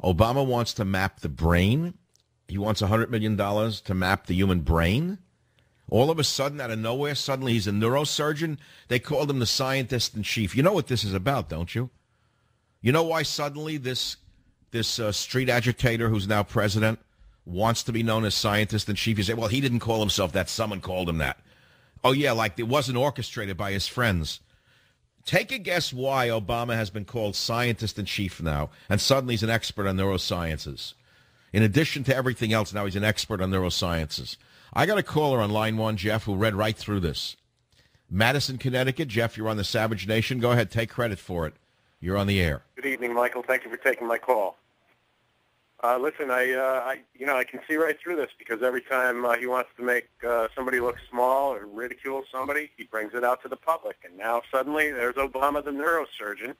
Obama wants to map the brain. He wants $100 million to map the human brain. All of a sudden, out of nowhere, suddenly he's a neurosurgeon. They called him the scientist in chief. You know what this is about, don't you? You know why suddenly this street agitator who's now president wants to be known as scientist in chief? You say, well, he didn't call himself that. Someone called him that. Oh, yeah, like it wasn't orchestrated by his friends. Take a guess why Obama has been called scientist in chief now, and suddenly he's an expert on neurosciences. In addition to everything else, now he's an expert on neurosciences. I got a caller on line one, Jeff, who read right through this. Madison, Connecticut. Jeff, you're on the Savage Nation. Go ahead, take credit for it. You're on the air. Good evening, Michael. Thank you for taking my call. Listen, I can see right through this because every time he wants to make somebody look small or ridicule somebody, he brings it out to the public. And now suddenly there's Obama, the neurosurgeon,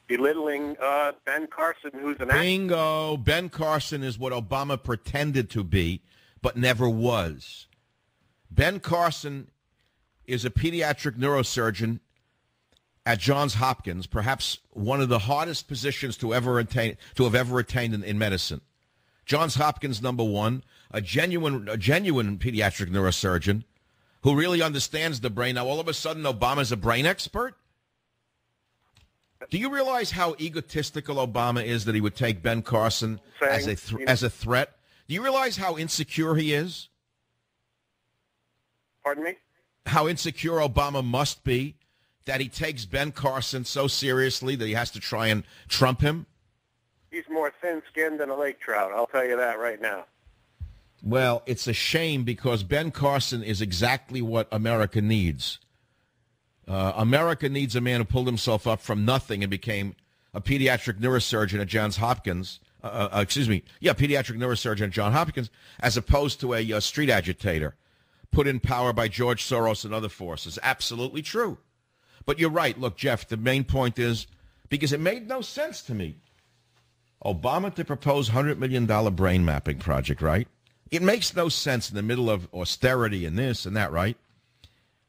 belittling Ben Carson, who's an actor. Bingo. Ben Carson is what Obama pretended to be, but never was. Ben Carson is a pediatric neurosurgeon at Johns Hopkins, perhaps one of the hardest positions to have ever attained in medicine. Johns Hopkins, number one, a genuine pediatric neurosurgeon who really understands the brain. Now, all of a sudden, Obama's a brain expert? Do you realize how egotistical Obama is that he would take Ben Carson as a threat? Do you realize how insecure he is? Pardon me? How insecure Obama must be that he takes Ben Carson so seriously that he has to try and trump him? He's more thin-skinned than a lake trout, I'll tell you that right now. Well, it's a shame because Ben Carson is exactly what America needs. America needs a man who pulled himself up from nothing and became a pediatric neurosurgeon at Johns Hopkins. Pediatric neurosurgeon at Johns Hopkins, as opposed to a street agitator put in power by George Soros and other forces. Absolutely true. But you're right. Look, Jeff, the main point is, because it made no sense to me, Obama to propose $100 million brain mapping project, right? It makes no sense in the middle of austerity and this and that, right?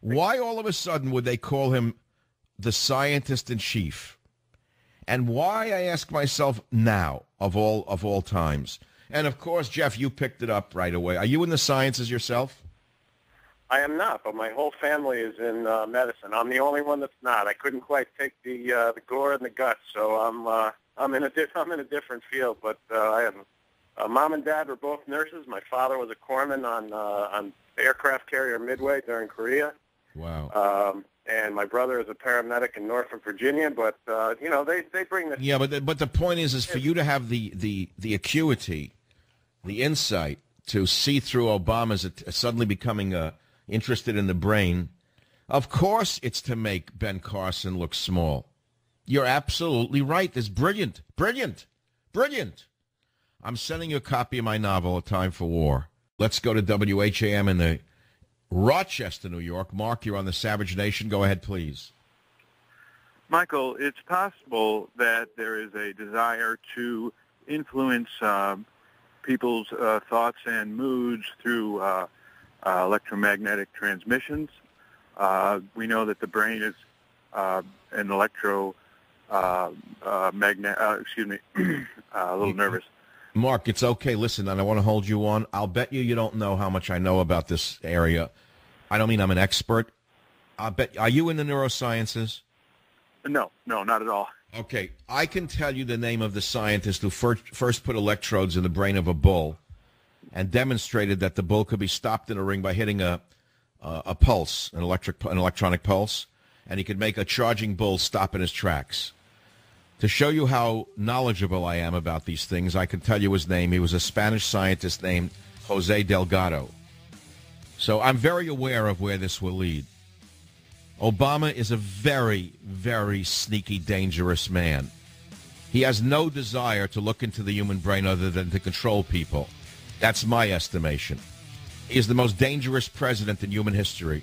Why all of a sudden would they call him the scientist in chief? And why, I ask myself now, of all times. And, of course, Jeff, you picked it up right away. Are you in the sciences yourself? I am not, but my whole family is in medicine. I'm the only one that's not. I couldn't quite take the gore and the guts, so I'm in a different field. But I have mom and dad were both nurses. My father was a corpsman on aircraft carrier Midway during Korea. Wow. And my brother is a paramedic in Norfolk, Virginia. But they bring this. Yeah, but the point is for you to have the acuity, the insight to see through Obama's suddenly becoming interested in the brain. Of course it's to make Ben Carson look small. You're absolutely right. This brilliant. I'm sending you a copy of my novel, A Time for War. Let's go to WHAM in the Rochester, New York. Mark, you're on the Savage Nation. Go ahead, please. Michael, it's possible that there is a desire to influence people's thoughts and moods through electromagnetic transmissions. We know that the brain is an a little nervous. Mark, it's okay. Listen, and I want to hold you on. I'll bet you don't know how much I know about this area. I don't mean I'm an expert. I'll bet. Are you in the neurosciences? No, not at all. Okay, I can tell you the name of the scientist who first put electrodes in the brain of a bull and demonstrated that the bull could be stopped in a ring by hitting a pulse, an electronic pulse, and he could make a charging bull stop in his tracks. To show you how knowledgeable I am about these things, I can tell you his name. He was a Spanish scientist named Jose Delgado. So I'm very aware of where this will lead. Obama is a very, very sneaky, dangerous man. He has no desire to look into the human brain other than to control people. That's my estimation. He is the most dangerous president in human history.